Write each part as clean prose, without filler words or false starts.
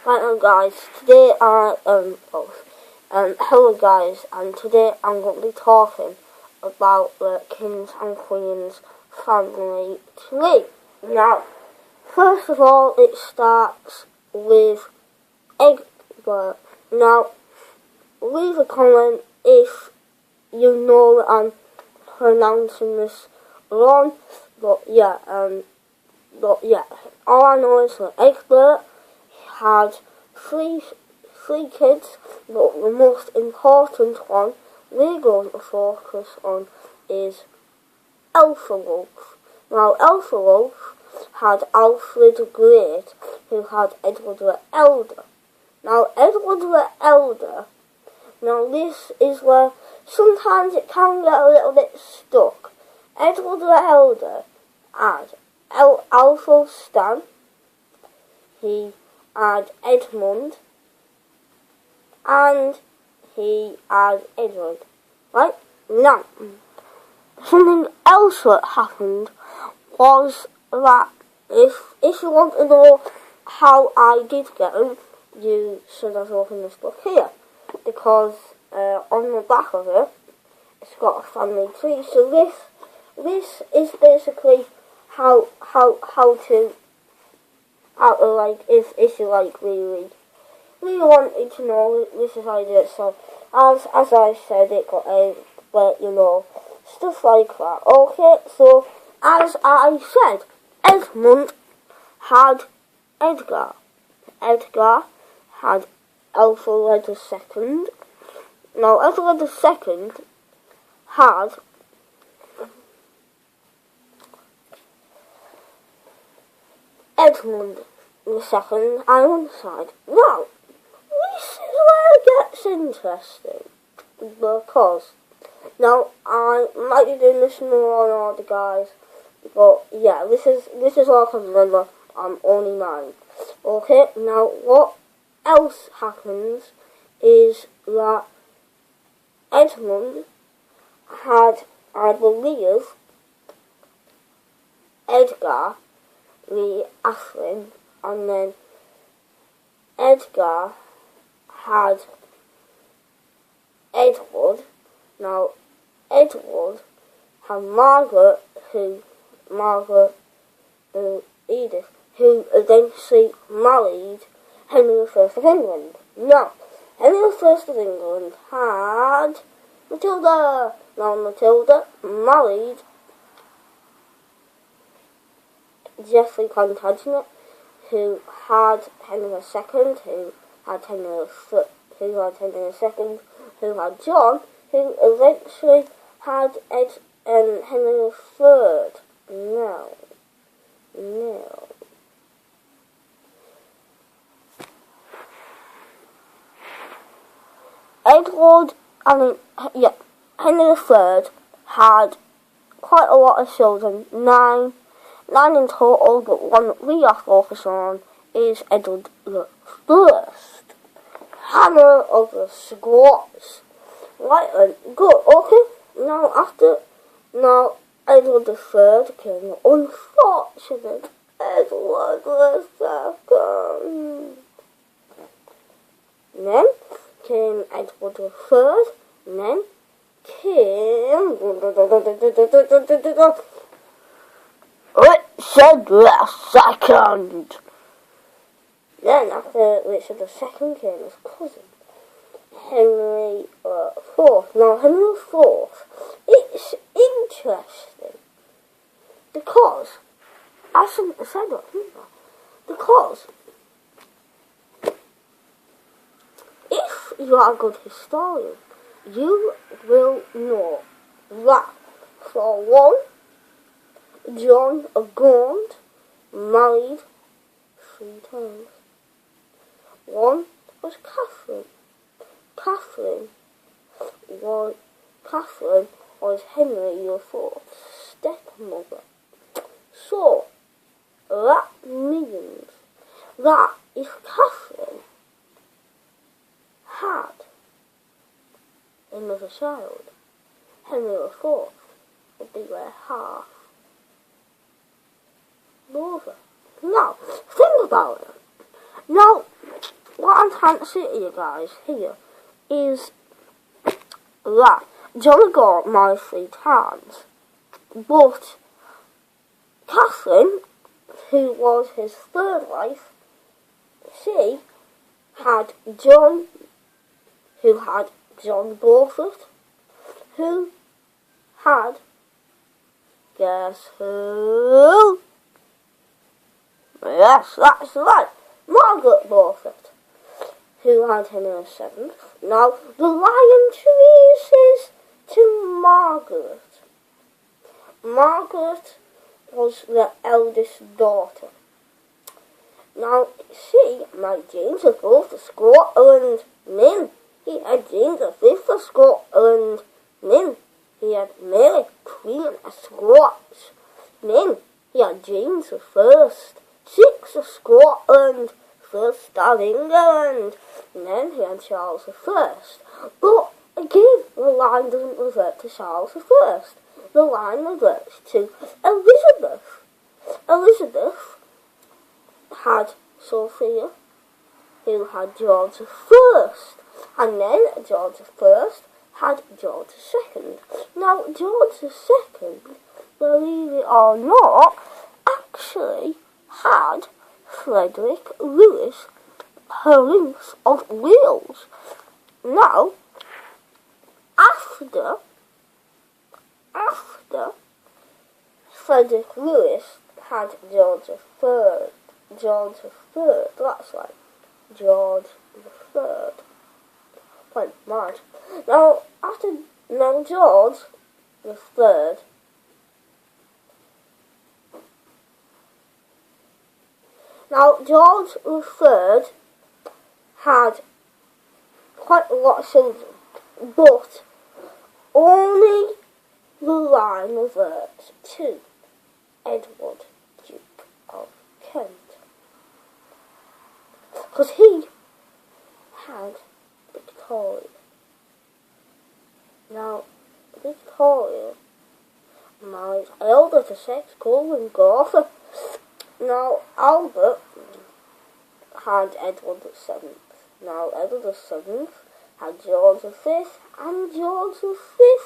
Right now guys, today hello guys, and today I'm going to be talking about the Kings and Queens family tree. Now, first of all, it starts with Egbert. Now, leave a comment if you know that I'm pronouncing this wrong, but yeah, all I know is that Egbert had three kids, but the most important one we're going to focus on is Elfrulf. Now, Elfrulf had Alfred the Great, who had Edward the Elder. Now, Edward the Elder, now this is where sometimes it can get a little bit stuck. Edward the Elder had Athelstan, he had Edmund, and he had Edward. Right? Now, something else that happened was that if you want to know how I did get them, you should have opened this book here, because on the back of it, it's got a family tree. So this is basically how to like, if you like really wanted to know, this is how I did it. So as I said, it got stuff like that. Okay, so as I said, Edmund had Edgar. Edgar had Ethelred II. Now, Ethelred II had Edmund II on one side. Now, this is where it gets interesting, because now I might be doing this more on all the guys, but yeah, this is all I can remember. I'm only 9. Okay, now what else happens is that Edmund had, I believe, Edgar the Athlin, and then Edgar had Edward. Now, Edward had Margaret, Edith, who eventually married Henry I of England. Now, Henry I of England had Matilda. Now, Matilda married Geoffrey Plantagenet, who had Henry II, who had Henry II, who had John, who eventually had Henry III. Now, Henry III had quite a lot of children, 9 in total, but one that we are focused on is Edward the First, Hammer of the Scots. Right then, good, okay. Now Edward the Third came the unfortunate Edward the Second. Then came Edward the Third, and then came Richard the Second. Then after Richard the Second came his cousin, Henry IV. Now, Henry IV, it's interesting, because, I shouldn't have said that, because if you are a good historian, you will know that, for one, John of Gaunt married 3 times. One was Catherine. Catherine was Henry IV's stepmother. So, that means that if Catherine had another child, Henry IV would be their half brother. Now, think about it. Now, what I'm trying to say to you guys here is that John got married 3 times, but Catherine, who was his 3rd wife, she had John, who had John Beaufort, who had, guess who? Yes, that's right, Margaret Beaufort, who had Henry VII. Now, the line traces to Margaret. Margaret was the eldest daughter. Now, she married James IV of Scotland, then he had James V of Scotland, then he had Mary, Queen of Scots, then he had James I, 6th of Scotland, 1st of England, and then he had Charles I. But again, the line doesn't revert to Charles I. The line reverts to Elizabeth. Elizabeth had Sophia, who had George I, and then George I had George II. Now, George II, believe it or not, actually had Frederick Louis, Prince of Wales. Now, after Frederick Louis had George III, that's right, George III, went mad. Now, George III, George III had quite a lot of children, but only the line reverts to Edward, Duke of Kent, because he had Victoria. Now, Victoria married Albert VI, Colin Gotha. Now, Albert had Edward VII. Now, Edward VII had George V, and George V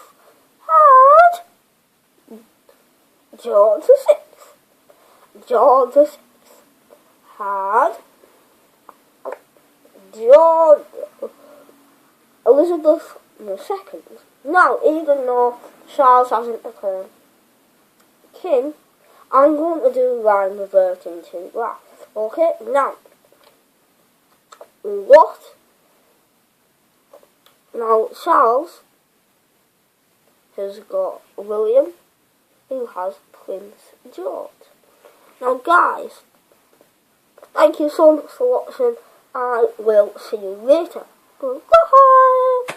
had George VI. George VI had Elizabeth II. Now, even though Charles hasn't become king, I'm going to do line reverting to that. Okay, now, Now, Charles has got William, who has Prince George. Now, guys, thank you so much for watching. I will see you later. Goodbye.